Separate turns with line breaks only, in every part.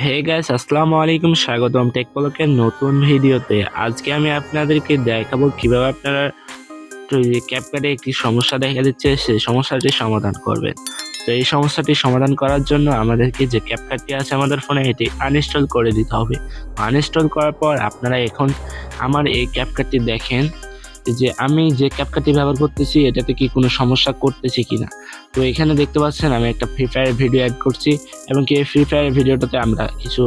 Hey guys, আসসালামু আলাইকুম। স্বাগতম টেকপলকের নতুন ভিডিওতে। আজকে আমি আপনাদেরকে দেখাবো কিভাবে আপনারা ক্যাপকাটে একটি সমস্যা দেখা দিচ্ছে সেই সমস্যাটি সমাধান করবেন। তো এই সমস্যাটি সমাধান করার জন্য আমাদেরকে যে ক্যাপকাটটি আছে আমাদের ফোনে এটি আনইনস্টল করে দিতে হবে। আনইনস্টল করার পর আপনারা এখন আমার এই ক্যাপকাটটি দেখেন যে আমি যে ক্যাপকাটটি ব্যবহার করতেছি এটাতে কি কোনো সমস্যা করতেছি কিনা। তো এখানে দেখতে পাচ্ছেন আমি একটা ফ্রি ফায়ার ভিডিও অ্যাড করছি এবং কি এই ফ্রি ফায়ার ভিডিওটাতে আমরা কিছু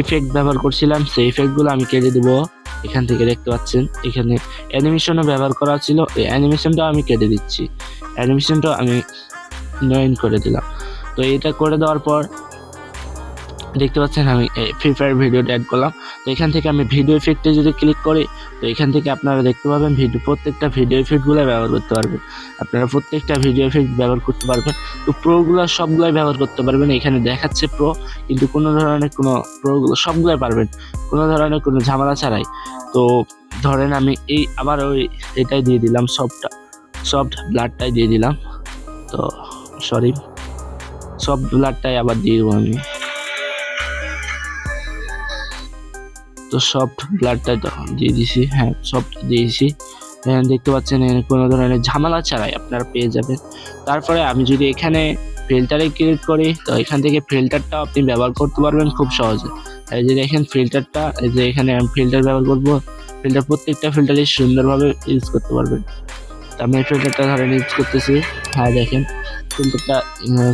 ইফেক্ট ব্যবহার করছিলাম, সেই ইফেক্টগুলো আমি কেটে দেবো। এখান থেকে দেখতে পাচ্ছেন এখানে অ্যানিমেশনও ব্যবহার করা ছিল, এই অ্যানিমেশনটাও আমি কেটে দিচ্ছি, অ্যানিমেশনটাও আমি নয়ন করে দিলাম। তো এটা করে দেওয়ার পর দেখতে পাচ্ছেন আমি ফ্রি ফায়ার ভিডিওটা অ্যাড করলাম। তো এখান থেকে আমি ভিডিও ইফেক্টে যদি ক্লিক করি তো এখান থেকে আপনারা দেখতে পাবেন প্রত্যেকটা ভিডিও ইফেক্টগুলো ব্যবহার করতে পারবেন। আপনারা প্রত্যেকটা ভিডিও ইফেক্ট ব্যবহার করতে পারবেন। তো প্রোগুলো সবগুলাই ব্যবহার করতে পারবেন। এখানে দেখাচ্ছে প্রো, কিন্তু কোনো ধরনের প্রোগুলো সবগুলাই পারবেন, কোনো ধরনের কোনো ঝামেলা ছাড়াই। তো ধরেন আমি আবার এটাই দিয়ে দিলাম, সফট ব্লাডটাই দিয়ে দিলাম। তো সফট ব্লাডটাই আবার দিয়ে দেবো আমি। তো সফট ব্লাডটা দিয়ে দিছি, হ্যাঁ সফট দিয়েছি। দেখতে পাচ্ছেন কোনো ধরনের ঝামেলা ছাড়াই আপনারা পেয়ে যাবেন। তারপরে আমি যদি এখানে ফিল্টারে ক্লিক করি তো এখান থেকে ফিল্টারটাও আপনি ব্যবহার করতে পারবেন খুব সহজে। এই যে দেখেন ফিল্টারটা, এই যে এখানে আমি ফিল্টার ব্যবহার করব। প্রত্যেকটা ফিল্টারই সুন্দরভাবে ইউজ করতে পারবেন। আমি এই ফিল্টারটা ধরেন ইউজ করতেছি। হ্যাঁ দেখেন ফিল্টারটা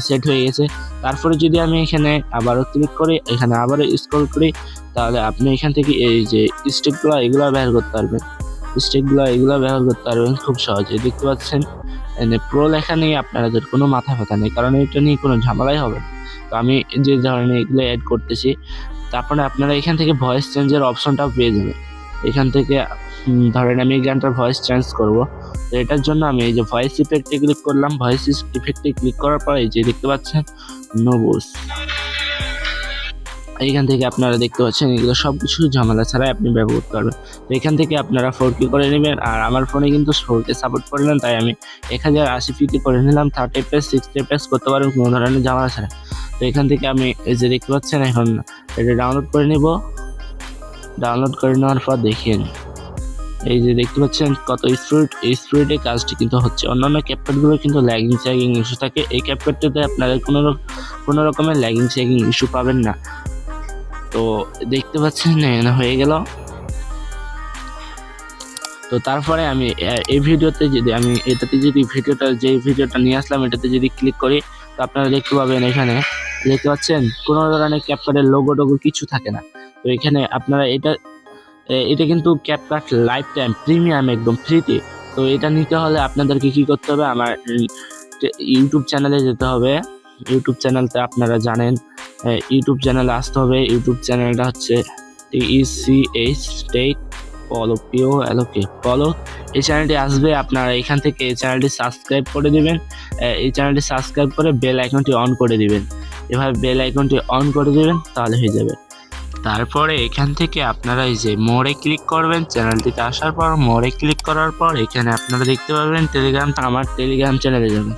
সেট হয়ে গেছে। তারপরে যদি আমি এখানে আবারও ক্লিক করি, এখানে আবারও স্ক্রল করি, তাহলে আপনি এখান থেকে এই যে স্টিকগুলো এগুলো ব্যবহার করতে পারবেন। এগুলো ব্যবহার করতে পারবেন খুব সহজে। দেখতে পাচ্ছেন প্রো লেখা নিয়ে আপনাদের কোনো মাথা ব্যথা নেই, কারণ এটা নিয়ে কোনো ঝামেলাই হবে না। তো আমি যে ধরনের এগুলো অ্যাড করতেছি, তারপরে আপনারা এখান থেকে ভয়েস চেঞ্জের অপশনটাও পেয়ে যাবেন। এখান থেকে ধরেন আমি এই গানটার ভয়েস চেঞ্জ করব। তো এটার জন্য আমি এই যে ভয়েস ইফেক্টে ক্লিক করলাম। ভয়েস ইফেক্টে ক্লিক করার পর এই যে দেখতে পাচ্ছেন নোবস, এইখান থেকে আপনারা দেখতে পাচ্ছেন এগুলো সব কিছু ঝামেলা ছাড়াই আপনি ব্যবহার করতে পারবেন। তো এখান থেকে আপনারা 4K করে নেবেন। আর আমার ফোনে কিন্তু 4K সাপোর্ট করে নেন, তাই আমি 1080p করে নিলাম। 30fps 60fps করতে পারবেন কোনো ধরনের ঝামেলা ছাড়া। তো এখান থেকে আমি এই যে দেখতে পাচ্ছেন এখন এটা ডাউনলোড করে নেব। ডাউনলোড করে নেওয়ার পর দেখেন এই যে দেখতে পাচ্ছেন কত স্পিডে কাজটি কিন্তু হচ্ছে। অন্যান্য ক্যাপকাটগুলো কিন্তু ল্যাগিং ইস্যু থাকে, এই ক্যাপকাটটাতে আপনারা কোনো রকমের ল্যাগিং ইস্যু পাবেন না। তো দেখতে পাচ্ছেন হয়ে গেল। তো তারপরে আমি এই ভিডিওতে যদি আমি এটাতে যদি ভিডিওটা নিয়ে আসলাম এটাতে যদি ক্লিক করি তো আপনারা দেখতে পাবেন এখানে দেখতে পাচ্ছেন কোনো ধরনের ক্যাপকাটের লোগো টোগো কিছু থাকে না। তো এখানে আপনারা এটা কিন্তু ক্যাপকাট লাইফ টাইম প্রিমিয়াম একদম ফ্রিতে। তো এটা নিতে হলে আপনাদেরকে কি করতে হবে, আমার ইউটিউব চ্যানেলে যেতে হবে। ইউটিউব চ্যানেলতে আপনারা জানেন ইউটিউব চ্যানেলে আসতে হবে। ইউটিউব চ্যানেলটা হচ্ছে TECH টেক পলো। এই চ্যানেলটি আসবে, আপনারা এখান থেকে এই চ্যানেলটি সাবস্ক্রাইব করে দিবেন। এই চ্যানেলটি সাবস্ক্রাইব করে বেল আইকনটি অন করে দিবেন। এভাবে বেল আইকনটি অন করে দিবেন তাহলে হয়ে যাবে। তারপরে এখান থেকে আপনারা এই যে মোড়ে ক্লিক করবেন। চ্যানেলটিতে আসার পর মোড়ে ক্লিক করার পর এখানে আপনারা দেখতে পাবেন আমার টেলিগ্রাম চ্যানেলে যাবেন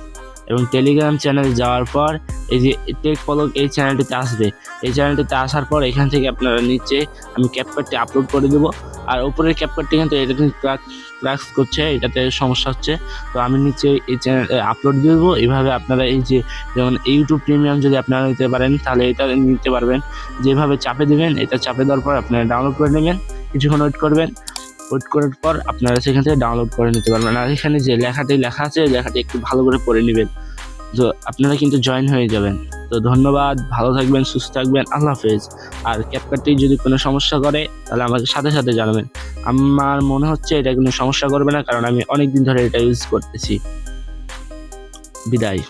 এবং টেলিগ্রাম চ্যানেলে যাওয়ার পর এই যে টেকপলক এই চ্যানেলটিতে আসবে। এই চ্যানেলটিতে আসার পর এখান থেকে আপনারা নিচে আমি ক্যাপকাটটি আপলোড করে দেবো। আর উপরের ক্যাপকাটটি কিন্তু এটা কিন্তু ক্রাশ করছে, এটাতে সমস্যা হচ্ছে। তো আমি নিচে এই চ্যানেল আপলোড দিয়ে দেবো। এইভাবে আপনারা এই যে যেমন ইউটিউব প্রিমিয়াম যদি আপনারা নিতে পারেন তাহলে এটা নিতে পারবেন। যেভাবে চাপে দেবেন, এটা চাপে দেওয়ার পর আপনারা ডাউনলোড করে নেবেন। কিছুক্ষণ ওয়েট করবেন, ওয়েট করার পর আপনারা সেখান থেকে ডাউনলোড করে নিতে পারবেন। আর এখানে যে লেখা আছে লেখাটি একটু ভালো করে পড়ে নেবেন, তো আপনারা কিন্তু জয়েন হয়ে যাবেন। তো ধন্যবাদ, ভালো থাকবেন, সুস্থ থাকবেন, আল্লাহ হাফেজ। আর ক্যাপকাটটি যদি কোনো সমস্যা করে তাহলে আমাকে সাথে সাথে জানাবেন। আমার মনে হচ্ছে এটা কোনো সমস্যা করবে না, কারণ আমি অনেক দিন ধরে এটা ইউজ করতেছি। বিদায়।